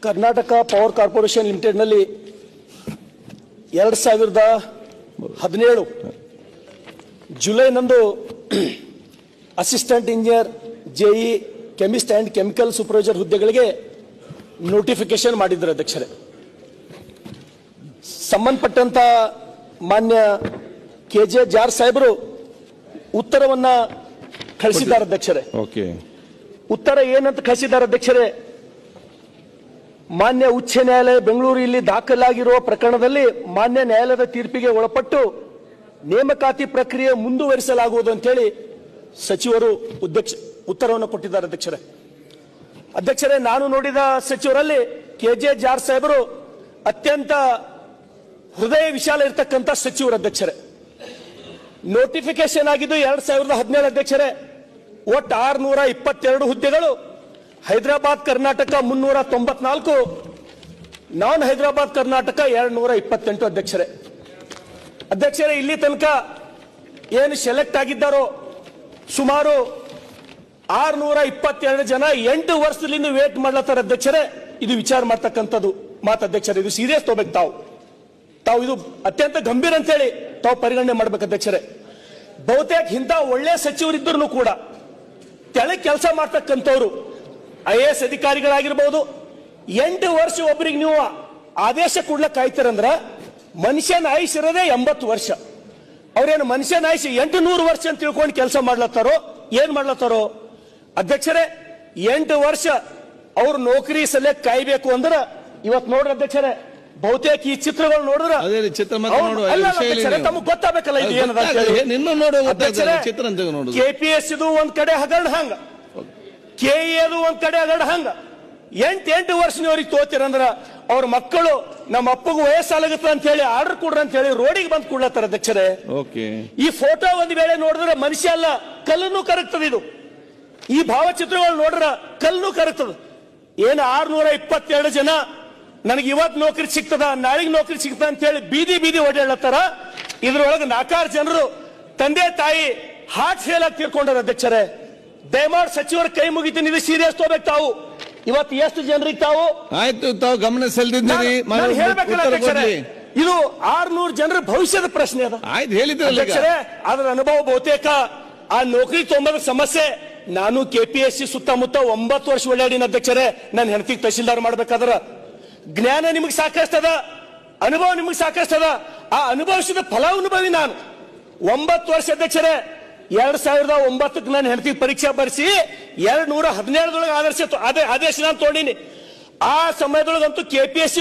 Karnataka power corporation ಲಿಮಿಟೆಡ್ನಲ್ಲಿ 2017 ಜುಲೈನಂದು assistant engineer, JE, chemist and chemical supervisor ಹುದ್ದೆಗಳಿಗೆ ನೋಟಿಫಿಕೇಶನ್ ಮಾಡಿದ್ರು ಅಧ್ಯಕ್ಷರೇ. ಸಂಬಂಧಪಟ್ಟಂತ ಮಾನ್ಯ ಕೆಜೆ ಜಾರ್ ಸಾಹೇಬರು ಉತ್ತರವನ್ನ ಕಳಿಸಿದ್ದಾರೆ ಅಧ್ಯಕ್ಷರೇ. ಉತ್ತರ ಏನಂತ ಕಳಿಸಿದ್ದಾರೆ ಅಧ್ಯಕ್ಷರೇ? ಮಾನ್ಯ ಉಚ್ಚ ನ್ಯಾಯಾಲಯ ಬೆಂಗಳೂರು ಇಲ್ಲಿ ದಾಖಲಾಗಿರುವ ಪ್ರಕರಣದಲ್ಲಿ ಮಾನ್ಯ ನ್ಯಾಯಾಲಯದ ತೀರ್ಪಿಗೆ ಒಳಪಟ್ಟು ನೇಮಕಾತಿ ಪ್ರಕ್ರಿಯೆ ಮುಂದುವರಿಸಲಾಗುವುದು ಅಂತೇಳಿ ಸಚಿವರು ಉತ್ತರವನ್ನು ಕೊಟ್ಟಿದ್ದಾರೆ ಅಧ್ಯಕ್ಷರೇ. ಅಧ್ಯಕ್ಷರೇ, ನಾನು ನೋಡಿದ ಸಚಿವರಲ್ಲಿ ಕೆಜೆ ಜಾರ್ ಸಾಹೇಬರು ಅತ್ಯಂತ ಹೃದಯ ವಿಶಾಲ ಇರತಕ್ಕಂಥ ಸಚಿವರು ಅಧ್ಯಕ್ಷರೇ. ನೋಟಿಫಿಕೇಶನ್ ಆಗಿದ್ದು 2017 ಅಧ್ಯಕ್ಷರೇ. ಒಟ್ಟು 622 ಹುದ್ದೆಗಳು. ಹೈದರಾಬಾದ್ ಕರ್ನಾಟಕ 394, ನಾನ್ ಹೈದರಾಬಾದ್ ಕರ್ನಾಟಕ 228 ಅಧ್ಯಕ್ಷರೇ. ಅಧ್ಯಕ್ಷರೇ, ಇಲ್ಲಿ ತನಕ ಏನು ಸೆಲೆಕ್ಟ್ ಆಗಿದ್ದಾರೋ ಸುಮಾರು 622 ಜನ 8 ವರ್ಷದಿಂದ ವೇಟ್ ಮಾಡ್ಲತ್ತಾರ ಅಧ್ಯಕ್ಷರೇ. ಇದು ವಿಚಾರ ಮಾಡ್ತಕ್ಕಂಥದ್ದು ಮಾತು ಅಧ್ಯಕ್ಷರೇ. ಇದು ಸೀರಿಯಸ್ ತಗೋಬೇಕು. ತಾವು ಇದು ಅತ್ಯಂತ ಗಂಭೀರ ಅಂತೇಳಿ ತಾವು ಪರಿಗಣನೆ ಮಾಡ್ಬೇಕು ಅಧ್ಯಕ್ಷರೇ. ಬಹುತೇಕ ಇಂಥ ಒಳ್ಳೆ ಸಚಿವರಿದ್ದರೂ ಕೂಡ ತೆಳಗೆ ಕೆಲಸ ಮಾಡ್ತಕ್ಕಂಥವ್ರು IAS ಅಧಿಕಾರಿಗಳಾಗಿರ್ಬೋದು, 8 ವರ್ಷ ಒಬ್ಬರಿಗೆ ನೀವು ಆದೇಶ ಕೊಡ್ಲಕ್ಕೆ ಕಾಯ್ತಾರಂದ್ರ ಮನುಷ್ಯನ ಆಯುಷ್ ಇರೋದೇ 80 ವರ್ಷ. ಅವ್ರೇನು ಮನುಷ್ಯನ ಆಯುಷ್ 800 ವರ್ಷ ಅಂತ ತಿಳ್ಕೊಂಡು ಕೆಲಸ ಮಾಡ್ಲತ್ತಾರೋ ಏನ್ ಮಾಡ್ಲತ್ತಾರೋ ಅಧ್ಯಕ್ಷರೇ? 8 ವರ್ಷ ಅವ್ರು ನೌಕರಿ ಸಲಕ್ಕೆ ಕಾಯ್ಬೇಕು ಅಂದ್ರೆ ಇವತ್ತು ನೋಡ್ರಿ ಅಧ್ಯಕ್ಷರೇ, ಬಹುತೇಕ ಈ ಚಿತ್ರಗಳು ನೋಡಿದ್ರೆ ತಮಗೆ ಗೊತ್ತಾಗಬೇಕಲ್ಲ ಇದು ಏನದ. KPS ಇದು ಒಂದ್ ಕಡೆ ಹಗರಣ ಹಂಗ, KE ಒಂದ್ ಕಡೆ ಹಗರಣ ಹಂಗ. 8 ವರ್ಷ ಅವ್ರಿಗೆ ತೋತಿರಂದ್ರ ಅವ್ರ ಮಕ್ಕಳು ನಮ್ಮ ಅಪ್ಪಗೂ ವಯಸ್ಸಾಗತ್ತ ಅಂತ ಹೇಳಿ ಆರ್ಡರ್ ಕೊಡ್ರ ಅಂತ ಹೇಳಿ ರೋಡಿಗೆ ಬಂದು ಕೊಡ್ಲತ್ತಾರ ಅಧ್ಯಕ್ಷರೇ. ಈ ಫೋಟೋ ಒಂದ್ ವೇಳೆ ನೋಡಿದ್ರೆ ಮನುಷ್ಯ ಅಲ್ಲ, ಕಲ್ಲನ್ನು ಕರಗ್ತದೆ. ಇದು ಈ ಭಾವಚಿತ್ರಗಳು ನೋಡ್ರ ಕಲ್ಲನ್ನು ಕರಗ್ತದ. ಏನು 622 ಜನ ನನಗೆ ಇವತ್ತು ನೌಕರಿ ಸಿಗ್ತದ, ನಾಳೆಗೆ ನೌಕರಿ ಸಿಗ್ತದ ಅಂತ ಹೇಳಿ ಬೀದಿ ಓಡಾಡ್ಲತ್ತಾರ. ಇದ್ರೊಳಗೆ 4 ಜನರು ತಂದೆ ತಾಯಿ ಹಾರ್ಟ್ ಫೇಲ್ ಆಗಿ ತೀರ್ಕೊಂಡಾರ ಅಧ್ಯಕ್ಷರೇ. ದಯಮಾಡಿ ಸಚಿವರ ಕೈ ಮುಗಿತೀನಿ, ಇದು ಸೀರಿಯಸ್ ತಗೋಬೇಕು. ತಾವು ಇವತ್ತು ಎಷ್ಟು ಜನರಿಗೆ ತಾವು ಗಮನ ಸೆಳೆದಿದ್ದೀರಿ ಹೇಳ್ಬೇಕಲ್ಲ ಅಧ್ಯಕ್ಷರೇ. ಇದು 600 ಜನರ ಭವಿಷ್ಯದ ಪ್ರಶ್ನೆ ಅದ ಅಧ್ಯಕ್ಷರೇ. ಅದರ ಅನುಭವ ಬಹುತೇಕ ಆ ನೌಕರಿ ತೊಂಬದ ಸಮಸ್ಯೆ. ನಾನು KPSC ಸುತ್ತಮುತ್ತ 9 ವರ್ಷ ಓಡಾಡಿನ ಅಧ್ಯಕ್ಷರೇ. ನನ್ನ ಹೆಂಡತಿಗೆ ತಹಶೀಲ್ದಾರ್ ಮಾಡ್ಬೇಕಾದ್ರ ಜ್ಞಾನ ನಿಮಗೆ ಸಾಕಷ್ಟದ, ಅನುಭವ ನಿಮಗೆ ಸಾಕಷ್ಟದ. ಆ ಅನುಭವಿಸಿದ ಫಲಾನುಭವಿ ನಾನು. 9 ವರ್ಷ ಅಧ್ಯಕ್ಷರೇ. 2009 ನಾನು ಹೆಂಡತಿ ಪರೀಕ್ಷೆ ಬರೆಸಿ 217 ಆದೇಶ ನಾನು ತೊಗೊಂಡಿನಿ. ಆ ಸಮಯದೊಳಗಂತೂ KPSC